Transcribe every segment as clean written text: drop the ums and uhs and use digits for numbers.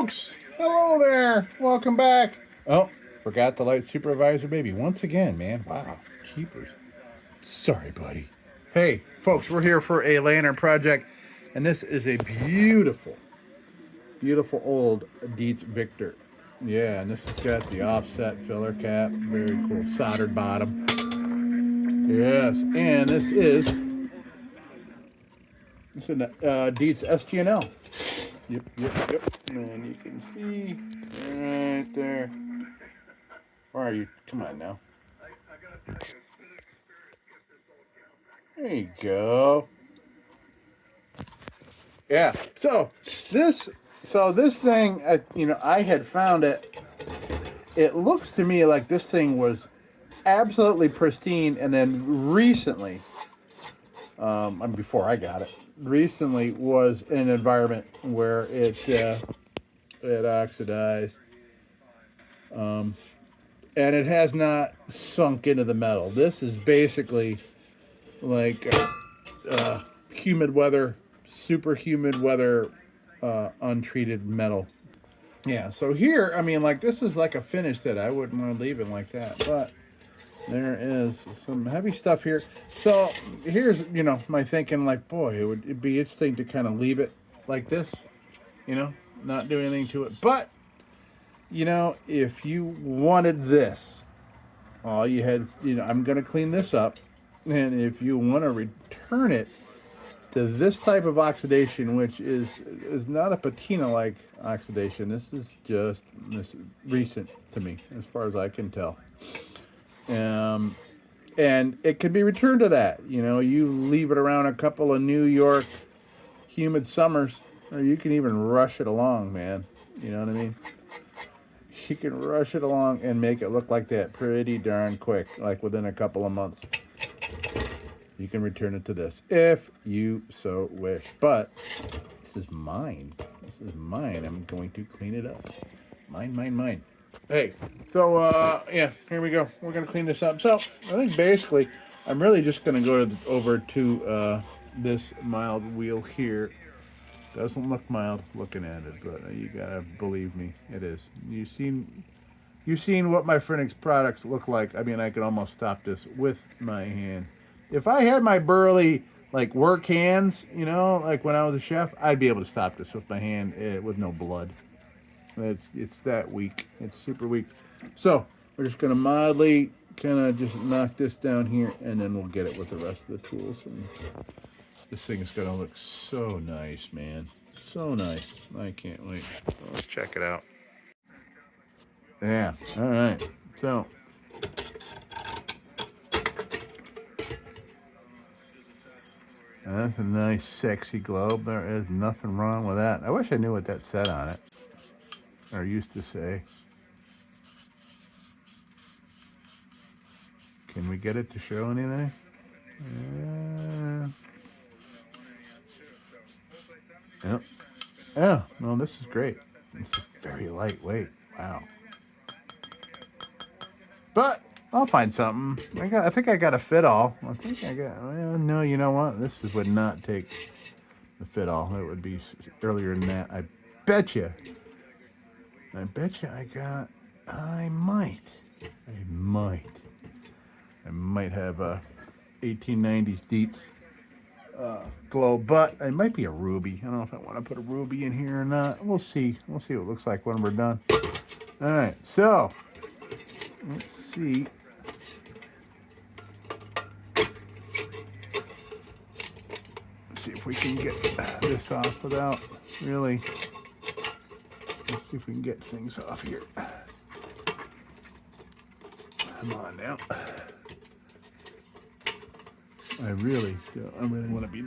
folks! Hello there! Welcome back! Oh, forgot the light supervisor baby once again, man. Wow, jeepers. Sorry, buddy. Hey, folks, we're here for a lantern project, and this is a beautiful, beautiful old DIETZ Victor. Yeah, and this has got the offset filler cap, very cool soldered bottom. Yes, and this is it's an DIETZ SG&L. Yep. And you can see right there. Where are you? Come on now. There you go. Yeah. So this thing, I had found it. It looks to me like this thing was absolutely pristine, and then recently, before I got it, recently was in an environment where it oxidized, and it has not sunk into the metal. This is basically like humid weather, super humid weather, untreated metal. Yeah, so here, like this is like a finish that I wouldn't want to leave it like that, but there is some heavy stuff here. So here's, my thinking, like, boy, it'd be interesting to kind of leave it like this, not do anything to it. But, if you wanted this, all you had, I'm going to clean this up. And if you want to return it to this type of oxidation, which is not a patina-like oxidation, this is recent to me, as far as I can tell. And it can be returned to that. You leave it around a couple of New York humid summers, or you can even rush it along, man. You know what I mean? You can rush it along and make it look like that pretty darn quick, like within a couple of months. You can return it to this if you so wish. But this is mine. I'm going to clean it up. Mine. Hey, so here we go. We're gonna clean this up. So I think basically, I'm really just gonna go over to this mild wheel here. Doesn't look mild looking at it, but you gotta believe me, it is. You've seen what my Phoenix products look like. I can almost stop this with my hand. If I had my burly like work hands, like when I was a chef, I'd be able to stop this with my hand with no blood. It's that weak. It's super weak. So we're just gonna mildly kind of just knock this down here, and then we'll get it with the rest of the tools. And this thing is gonna look so nice, man. So nice. I can't wait. Let's check it out. Yeah. All right. So. That's a nice, sexy globe. There is nothing wrong with that. I wish I knew what that said on it, or used to say. Can we get it to show anything? Yep. Yeah. Well, this is great. It's very lightweight. Wow. But I'll find something. I think I got a fit all. Well, no, you know what? This would not take the fit all. It would be earlier than that. I bet you I might have a 1890's DIETZ glow, but it might be a ruby. I don't know if I want to put a ruby in here or not. We'll see. We'll see what it looks like when we're done. All right, so let's see. See if we can get this off without really. Let's see if we can get things off here. Come on now. I really want to be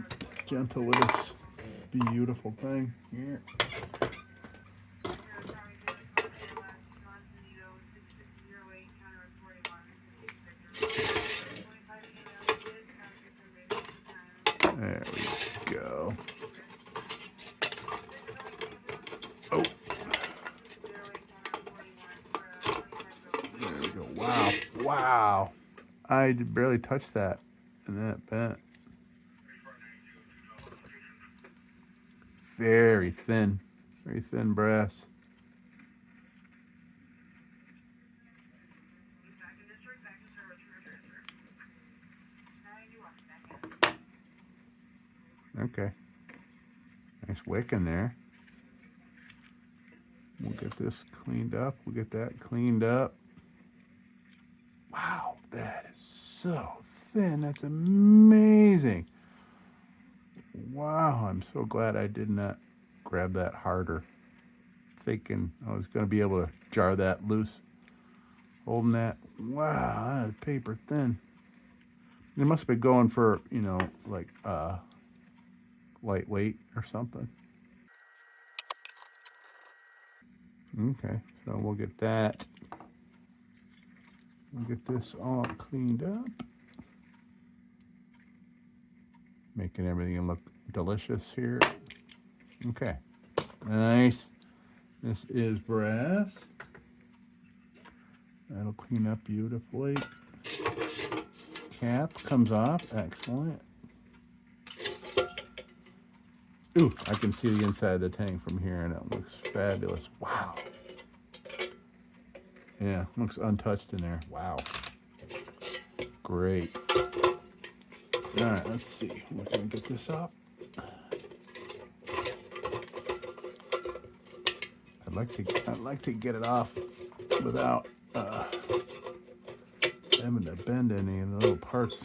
gentle with this beautiful thing here. There we go. Oh. There we go. Wow. I barely touched that in that bent. Very thin brass. Okay. Nice wick in there. We'll get this cleaned up. We'll get that cleaned up. Wow, that is so thin. That's amazing. Wow, I'm so glad I did not grab that harder. Thinking I was going to be able to jar that loose. Holding that. Wow, that is paper thin. It must be going for, like lightweight or something. Okay, so we'll get that. We'll get this all cleaned up. Making everything look delicious here. Okay, nice. This is brass. That'll clean up beautifully. Cap comes off. Excellent. Ooh, I can see the inside of the tank from here, and it looks fabulous. Wow. Yeah, looks untouched in there. Wow. Great. All right, let's see. We're gonna get this up. I'd like to get it off without having to bend any of the little parts.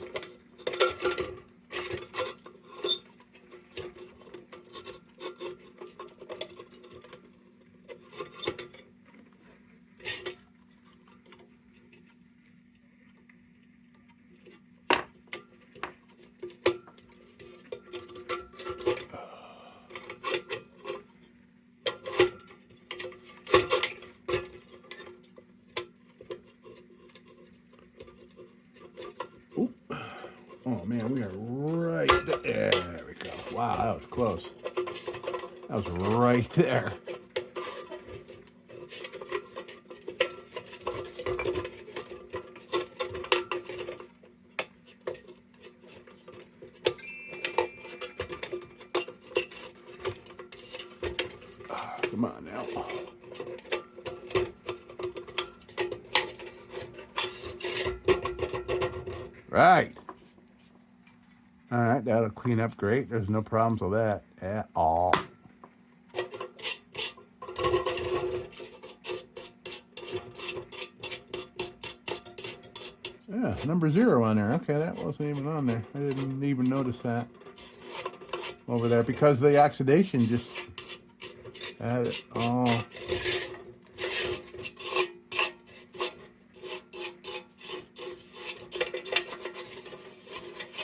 Oh man, we are right there. There we go. Wow, that was close. That was right there. Come on now. Right. All right, that'll clean up great. There's no problems with that at all. Yeah, number 0 on there. Okay, that wasn't even on there. I didn't even notice that over there because the oxidation just had it all.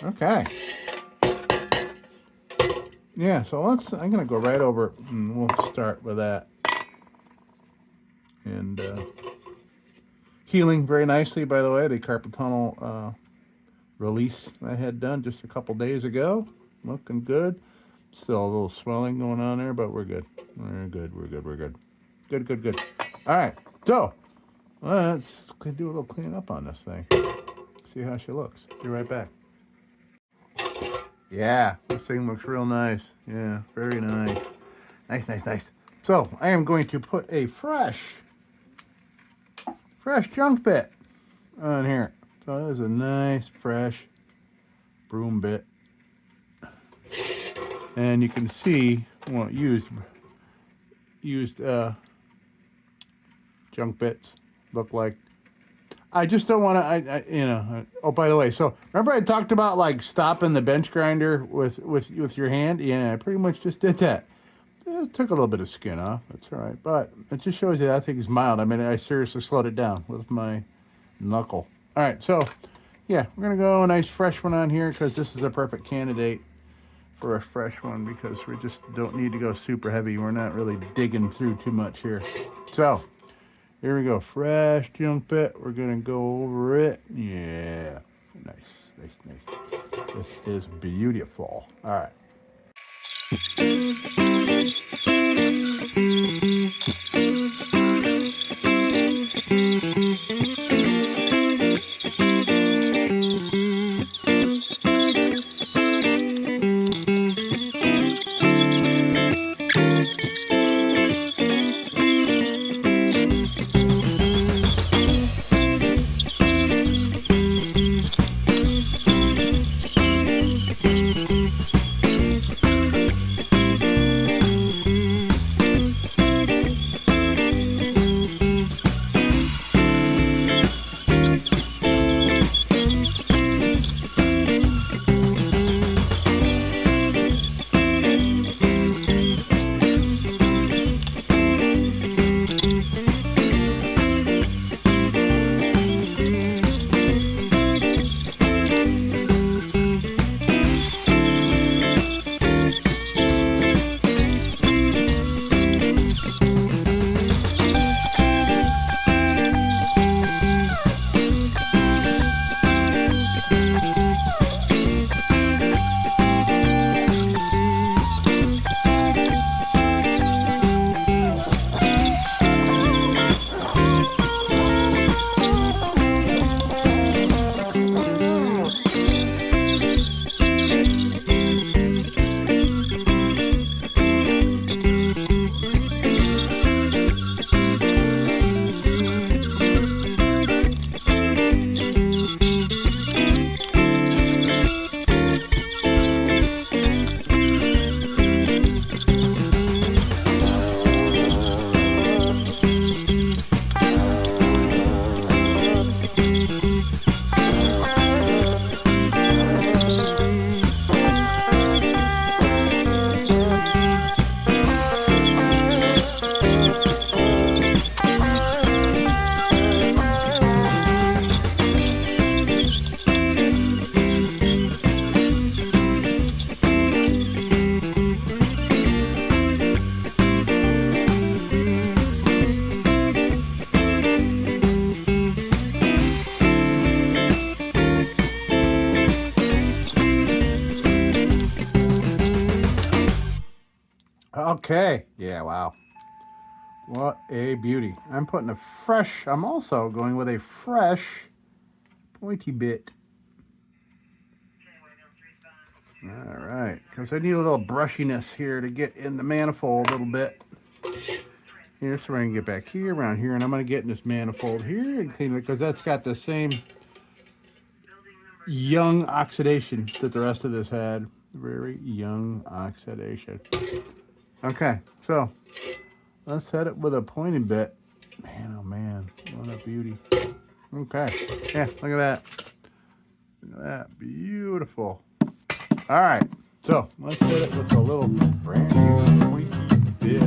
Okay. Yeah, so I'm going to go right over and we'll start with that. And healing very nicely, by the way, the carpal tunnel release I had done just a couple days ago. Looking good. Still a little swelling going on there, but we're good. We're good. Good. All right, so let's do a little clean up on this thing. See how she looks. Be right back. Yeah, this thing looks real nice. Yeah, very nice. Nice. So I am going to put a fresh junk bit on here. So that is a nice fresh broom bit. And you can see, well, used junk bits look like. I just don't want to, oh, by the way, so remember I talked about like stopping the bench grinder with your hand? Yeah, I pretty much just did that. It took a little bit of skin off. That's all right. But it just shows you that I think it's mild. I mean, I seriously slowed it down with my knuckle. All right, so yeah, we're going to go a nice fresh one on here because this is a perfect candidate for a fresh one because we just don't need to go super heavy. We're not really digging through too much here. So here we go, fresh junk bit. We're gonna go over it. Yeah, nice. This is beautiful. All right. Okay. Yeah, wow. What a beauty. I'm also going with a fresh pointy bit. All right, because I need a little brushiness here to get in the manifold a little bit. Here, so we're going to get back here, around here, and I'm going to get in this manifold here and clean it, because that's got the same young oxidation that the rest of this had. Very young oxidation. Okay, so let's set it with a pointy bit. Man, oh man, what a beauty. Okay, yeah, look at that. Look at that, beautiful. All right, so let's hit it with a little brand new pointy bit.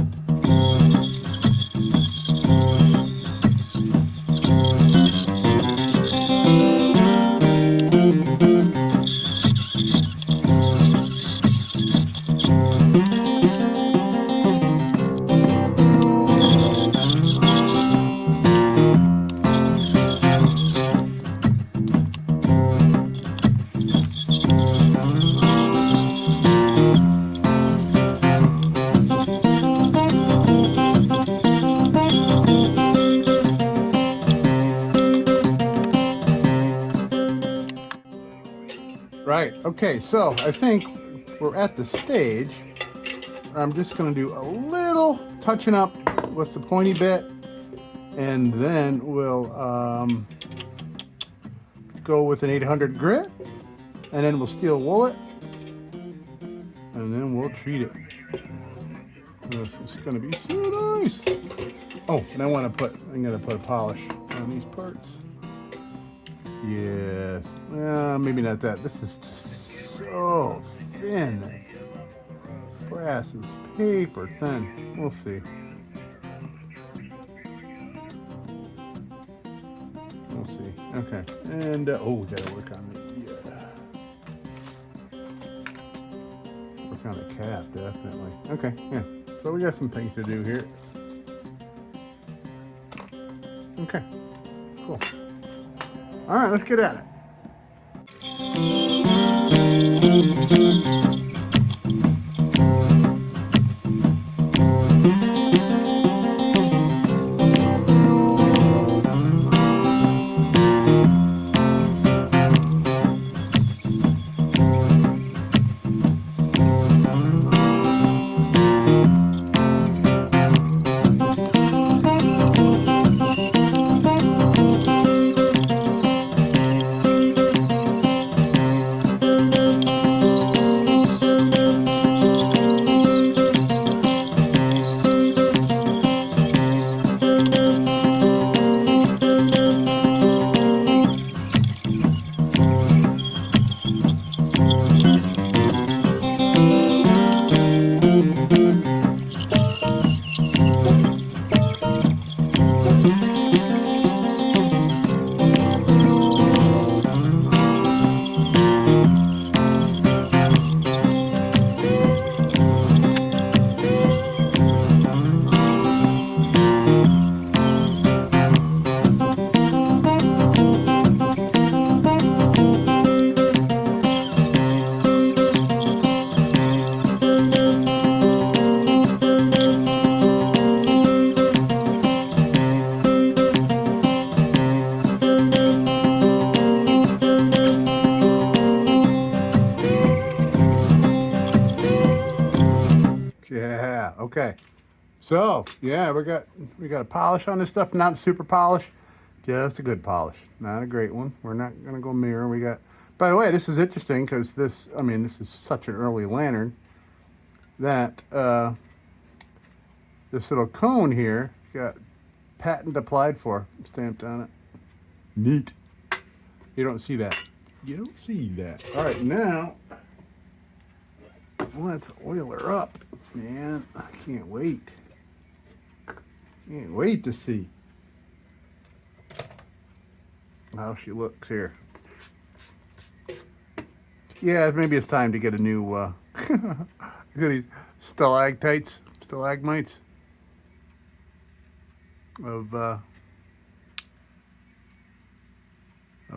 Right, okay, so I think we're at the stage where I'm just going to do a little touching up with the pointy bit, and then we'll go with an 800 grit, and then we'll steel wool it, and then we'll treat it. This is going to be so nice. Oh, and I'm going to put a polish on these parts. Yes. Well, maybe not that. This is just so thin. Brass is paper thin. We'll see. We'll see. Okay. And, oh, we got to work on it. Yeah. Work on the cap, definitely. Okay, yeah. So we got some things to do here. Okay. Cool. All right, let's get at it. Yeah, okay. So, yeah, we got a polish on this stuff, not super polish, just a good polish, not a great one. We're not going to go mirror. We got, by the way, this is interesting because this is such an early lantern that this little cone here got patent applied for, stamped on it. Neat. You don't see that. You don't see that. All right, now let's oil her up, man. I can't wait. Can't wait to see how she looks here. Yeah, maybe it's time to get a new look at these stalagmites of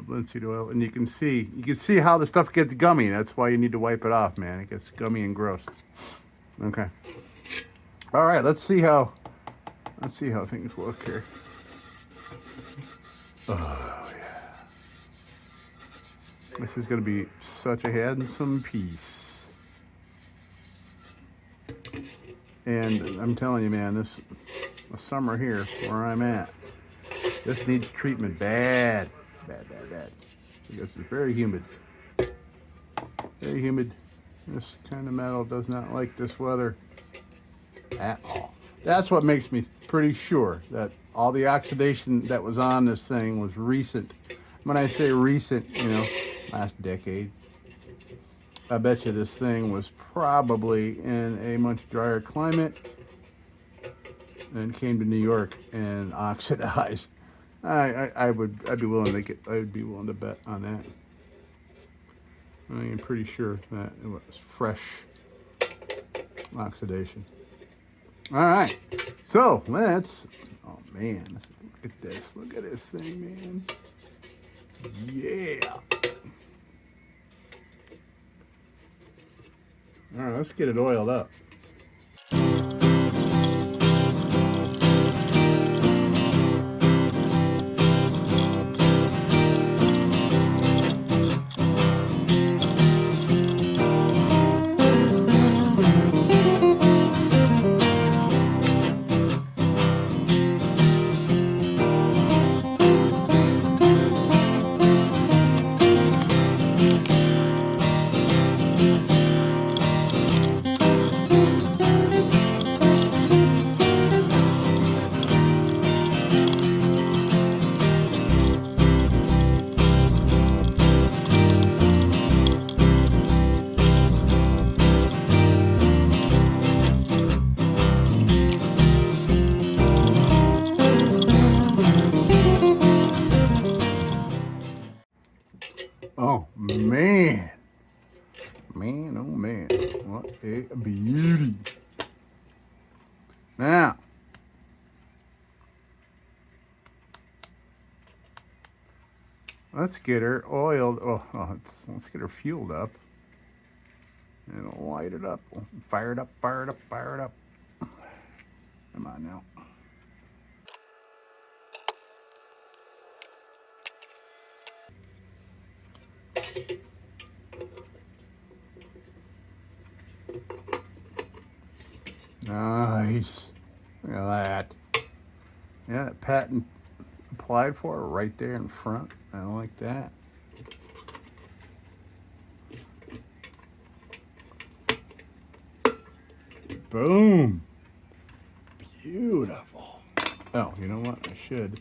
linseed oil, and you can see how the stuff gets gummy. That's why you need to wipe it off, man. It gets gummy and gross. Okay. All right, let's see how things look here. Oh yeah, this is going to be such a handsome piece. And I'm telling you, man, this the summer here where I'm at, this needs treatment bad, bad, bad, bad, because it's very humid. Very humid. This kind of metal does not like this weather at all. That's what makes me pretty sure that all the oxidation that was on this thing was recent. When I say recent, you know, last decade. I bet you this thing was probably in a much drier climate and came to New York and oxidized. I'd be willing to bet on that. I am pretty sure that it was fresh oxidation. All right, so let's. Oh man, look at this! Look at this thing, man. Yeah. All right, let's get it oiled up. Oh man, man, oh man, what a beauty! Now, let's get her oiled. Let's get her fueled up and light it up. Fire it up, fire it up, fire it up. Come on now. Nice. Look at that. Yeah, that patent applied for right there in front. I like that. Boom. Beautiful. Oh, you know what? I should.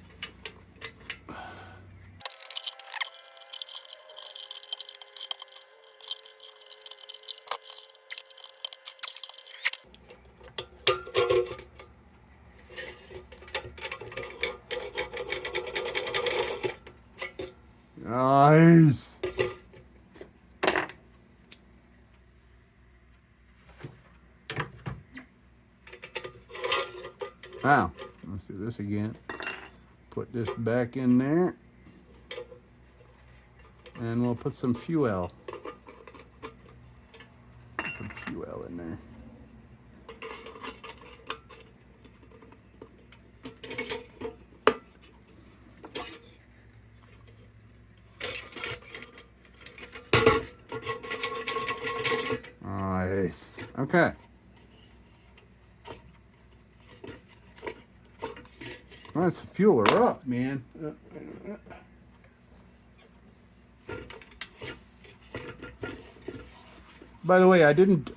Nice. Now, let's do this again. Put this back in there. And we'll put some fuel. Put some fuel in there. Nice. Okay. Let's fuel her up, man. By the way, I didn't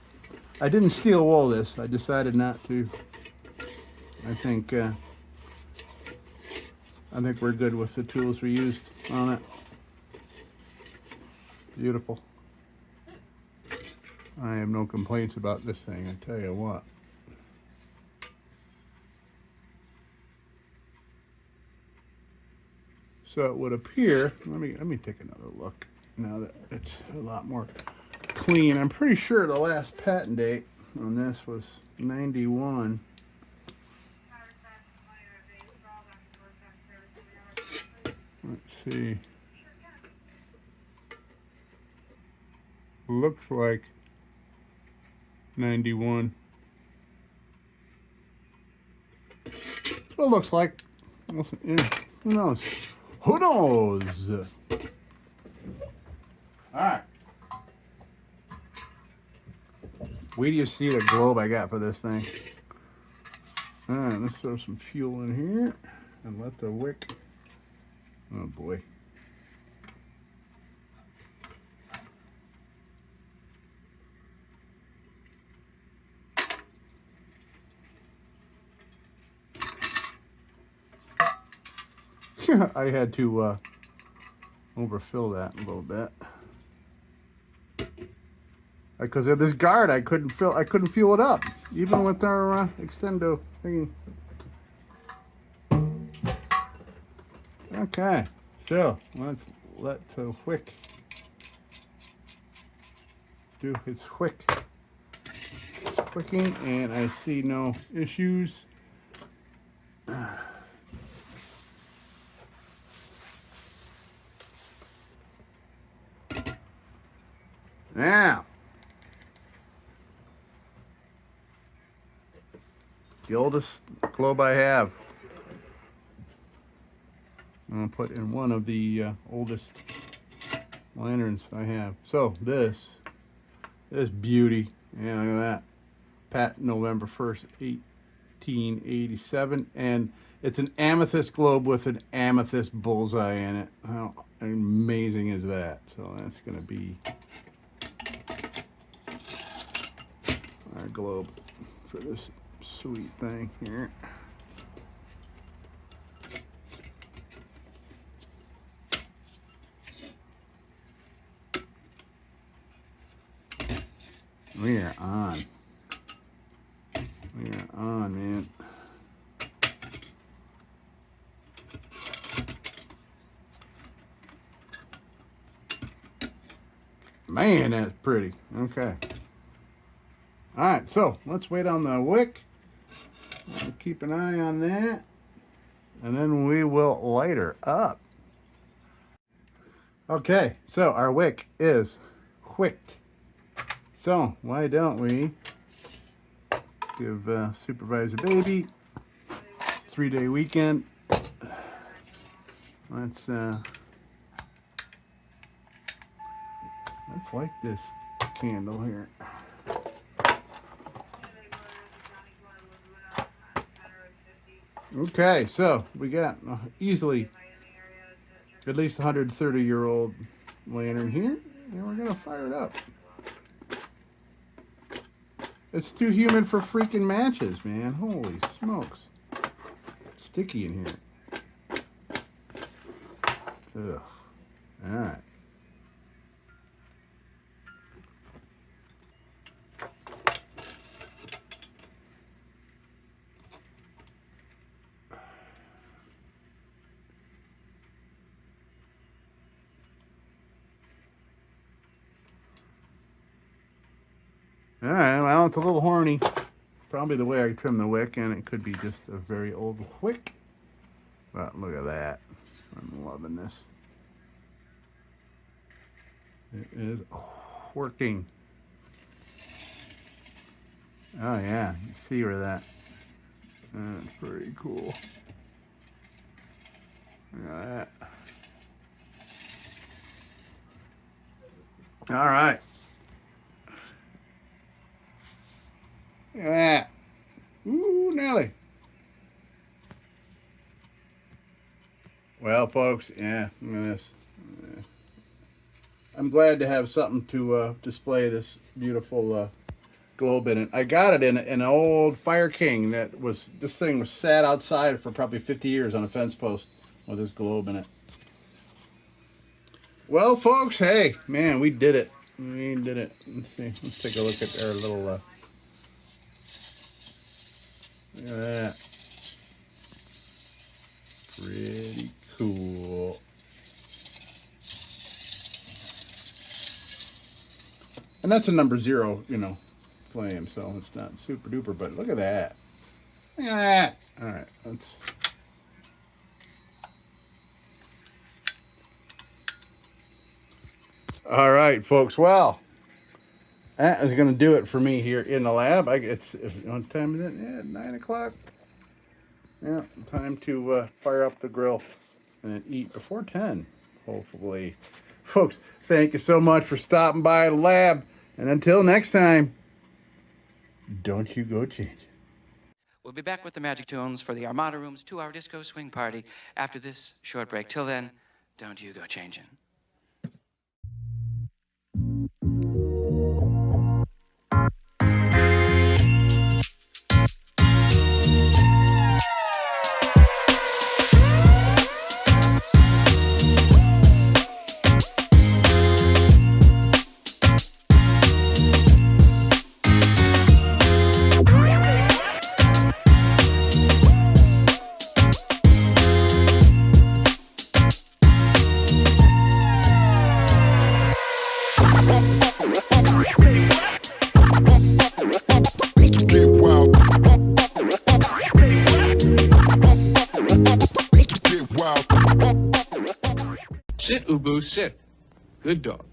steel wool this. I decided not to. I think we're good with the tools we used on it. Beautiful. I have no complaints about this thing, I tell you what. So it would appear, let me take another look now that it's a lot more clean. I'm pretty sure the last patent date on this was 91. Let's see. Looks like 91. That's what it looks like. Yeah, who knows? Who knows? All right. Wait till you see the globe I got for this thing. All right, let's throw some fuel in here and let the wick. Oh boy. I had to overfill that a little bit because of this guard. I couldn't fuel it up even with our extendo thingy. Okay, so let's let the wick do its clicking, and I see no issues. Now, the oldest globe I have. I'm going to put in one of the oldest lanterns I have. So this beauty, yeah, look at that. Pat November 1st, 1887, and it's an amethyst globe with an amethyst bullseye in it. How amazing is that? So that's going to be our globe for this sweet thing here. We are on. We are on, man. Man, that's pretty. Okay. All right, so let's wait on the wick. Keep an eye on that. And then we will light her up. Okay, so our wick is wicked. So why don't we give Supervisor Baby 3-day weekend. Let's light this candle here. Okay, so we got easily at least 130-year-old lantern here, and we're gonna fire it up. It's too humid for freaking matches, man. Holy smokes. Sticky in here. Ugh. Alright. Alright, well, it's a little horny. Probably the way I trim the wick, and it could be just a very old wick. But look at that. I'm loving this. It is working. Oh yeah, you see where that. That's pretty cool. Look at that. All right. Look at that. Ooh, Nelly. Well, folks, yeah, look at this. I'm glad to have something to display this beautiful globe in it. I got it in an old Fire King that was, this thing was sat outside for probably 50 years on a fence post with this globe in it. Well, folks, hey, man, we did it. We did it. Let's see. Let's take a look at our little, look at that. Pretty cool. And that's a number 0, you know, flame, so it's not super duper, but look at that. Look at that. All right, let's. All right, folks. Well, that is going to do it for me here in the lab. What time is it? Yeah, 9 o'clock. Yeah, time to fire up the grill and eat before 10, hopefully. Folks, thank you so much for stopping by the lab. And until next time, don't you go change. We'll be back with the Magic Tunes for the Armada Room's 2-hour disco swing party after this short break. Till then, don't you go changing. Sit, Ubu, sit. Good dog.